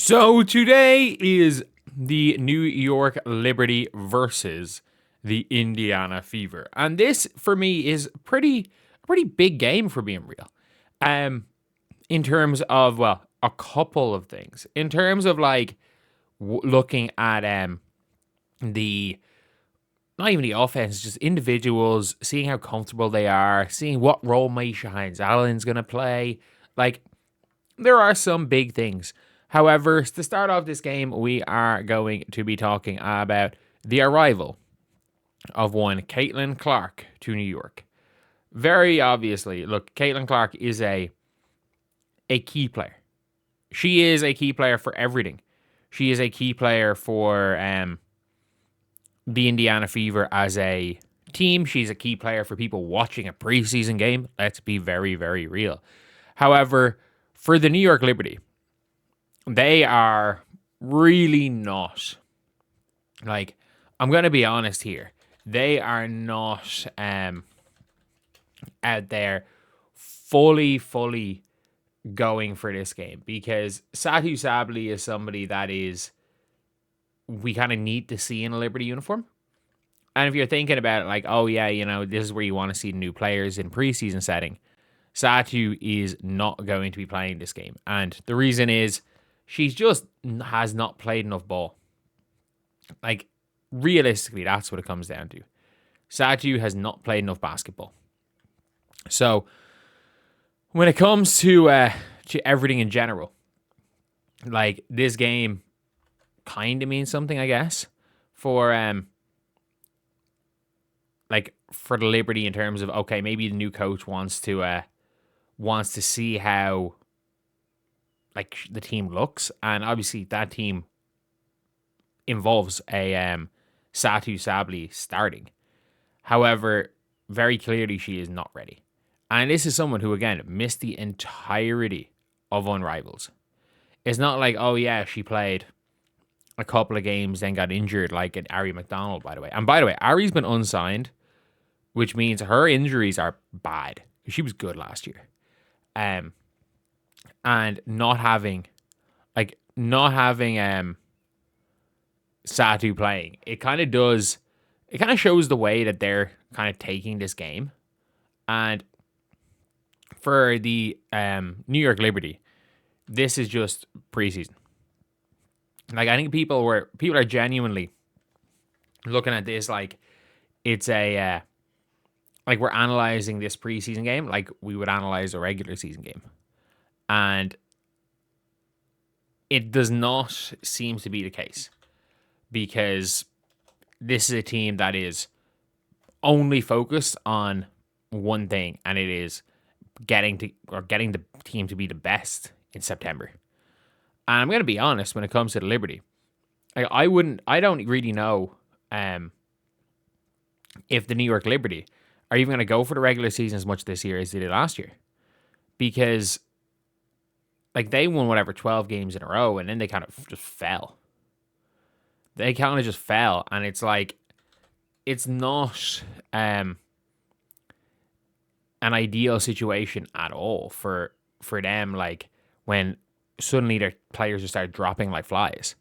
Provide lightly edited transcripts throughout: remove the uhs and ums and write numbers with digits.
So today is the New York Liberty versus the Indiana Fever. And this for me is a pretty big game for being real. In terms of a couple of things. In terms of looking at the not even the offense, just individuals, seeing how comfortable they are, seeing what role Maisha Hines Allen's going to play. Like, there are some big things. However, to start off this game, we are going to be talking about the arrival of one Caitlin Clark to New York. Very obviously, look, Caitlin Clark is a key player. She is a key player for everything. She is a key player for the Indiana Fever as a team. She's a key player for people watching a preseason game. Let's be very, very real. However, for the New York Liberty, they are really not, I'm going to be honest here. They are not out there fully going for this game, because Satou Sabally is somebody that we kind of need to see in a Liberty uniform. And if you're thinking about it, oh yeah, this is where you want to see new players in preseason setting, Satou is not going to be playing this game. And the reason is she's just has not played enough ball. Realistically, that's what it comes down to. Satou has not played enough basketball. So when it comes to everything in general, this game kind of means something, I guess, for for the Liberty, in terms of, okay, maybe the new coach wants to see how the team looks, and obviously that team involves a Satou Sabally starting. However, very clearly she is not ready. And this is someone who, again, missed the entirety of Unrivals. It's not like, oh yeah, she played a couple of games, then got injured, like at Ari McDonald, by the way. And by the way, Ari's been unsigned, which means her injuries are bad. She was good last year. And not having Satou playing, it kind of shows the way that they're kind of taking this game. And for the New York Liberty, this is just preseason. I think people are genuinely looking at this like it's a we're analyzing this preseason game like we would analyze a regular season game. And it does not seem to be the case, because this is a team that is only focused on one thing, and it is getting the team to be the best in September. And I'm going to be honest, when it comes to the Liberty, I don't really know if the New York Liberty are even going to go for the regular season as much this year as they did last year. Because they won 12 games in a row, and then they kind of just fell. And it's not an ideal situation at all for them, when suddenly their players just start dropping like flies.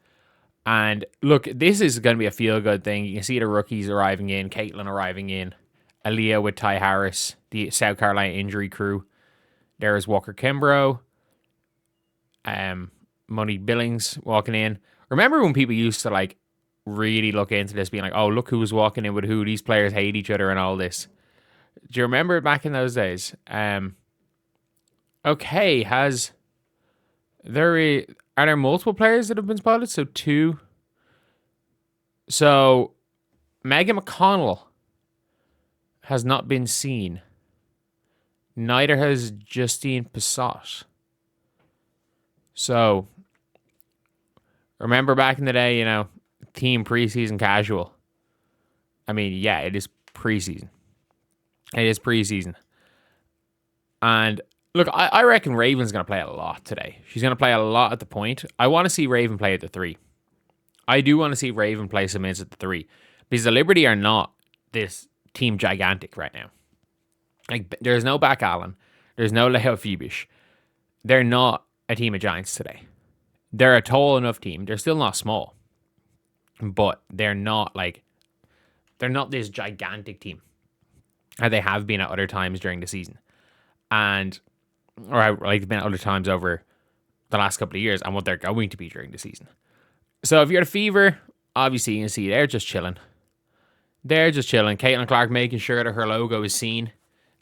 And look, this is going to be a feel-good thing. You can see the rookies arriving in, Caitlin arriving in, Aaliyah with Ty Harris, the South Carolina injury crew. There's Walker Kimbrough, Money Billings walking in. Remember when people used to really look into this, being like, oh, look who was walking in with who, these players hate each other and all this. Do you remember it back in those days? Okay, are there multiple players that have been spotted? So 2. So Megan McConnell has not been seen. Neither has Justine Passat. So remember back in the day, team preseason casual. I mean, yeah, it is preseason. And look, I reckon Raven's going to play a lot today. She's going to play a lot at the point. I want to see Raven play at the 3. I do want to see Raven play some minutes at the 3. Because the Liberty are not this team gigantic right now. There's no Back Allen. There's no Leo Phoebish. They're not a team of giants today. They're a tall enough team. They're still not small, but they're not this gigantic team as they have been at other times during the season, and or like they've been at other times over the last couple of years, and what they're going to be during the season. So if you're the Fever, obviously you can see they're just chilling. They're just chilling. Caitlin Clark making sure that her logo is seen.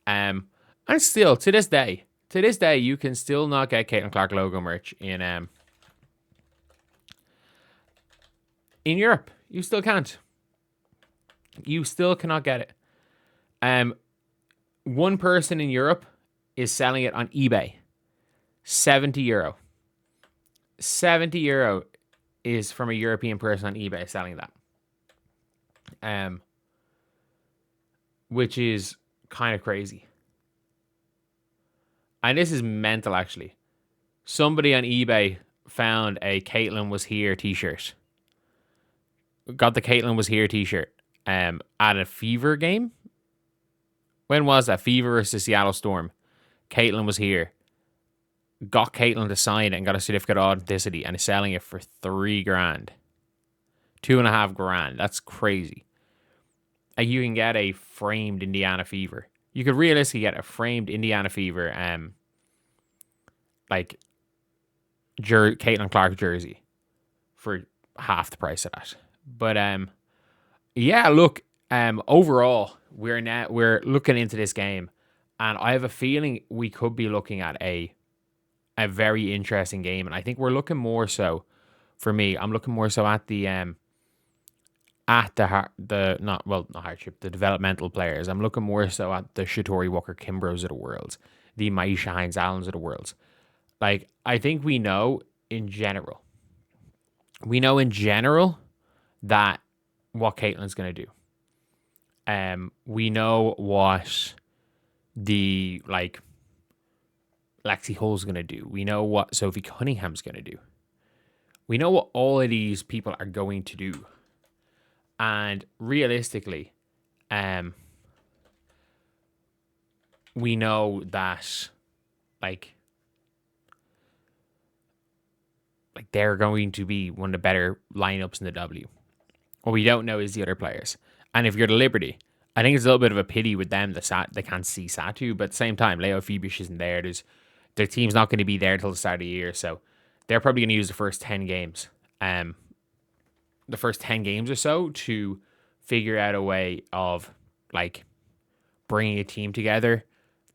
And still, to this day, you can still not get Caitlin Clark logo merch in Europe. You still can't. You still cannot get it. One person in Europe is selling it on eBay. €70. €70 is from a European person on eBay selling that. Which is kind of crazy. And this is mental, actually. Somebody on eBay found a Caitlin Was Here t-shirt. Got the Caitlin Was Here t-shirt at a Fever game. When was that? Fever versus Seattle Storm. Caitlin was here. Got Caitlin to sign it and got a certificate of authenticity and is selling it for $3,000. $2,500. That's crazy. You can get a framed Indiana Fever. You could realistically get a framed Indiana Fever, Caitlin Clark jersey for half the price of that. But yeah, look, overall, we're looking into this game, and I have a feeling we could be looking at a very interesting game, and I think we're looking more so. For me, I'm looking more so at the developmental players. I'm looking more so at the Shatori Walker Kimbroughs of the world, the Maisha Hines Allens of the world. Like, I think we know in general that what Caitlin's going to do. We know what the Lexi Hull's going to do. We know what Sophie Cunningham's going to do. We know what all of these people are going to do. And realistically, we know that they're going to be one of the better lineups in the W. What we don't know is the other players. And if you're the Liberty, I think it's a little bit of a pity with them that they can't see Satou, but at the same time, Leo Phoebish isn't there. Their team's not going to be there until the start of the year, so they're probably going to use the first 10 games. The first 10 games or so to figure out a way of bringing a team together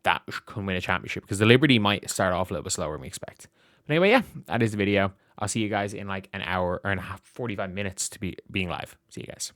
that can win a championship, because the Liberty might start off a little bit slower than we expect. But anyway, yeah, that is the video. I'll see you guys in an hour or 45 minutes to being live. See you guys.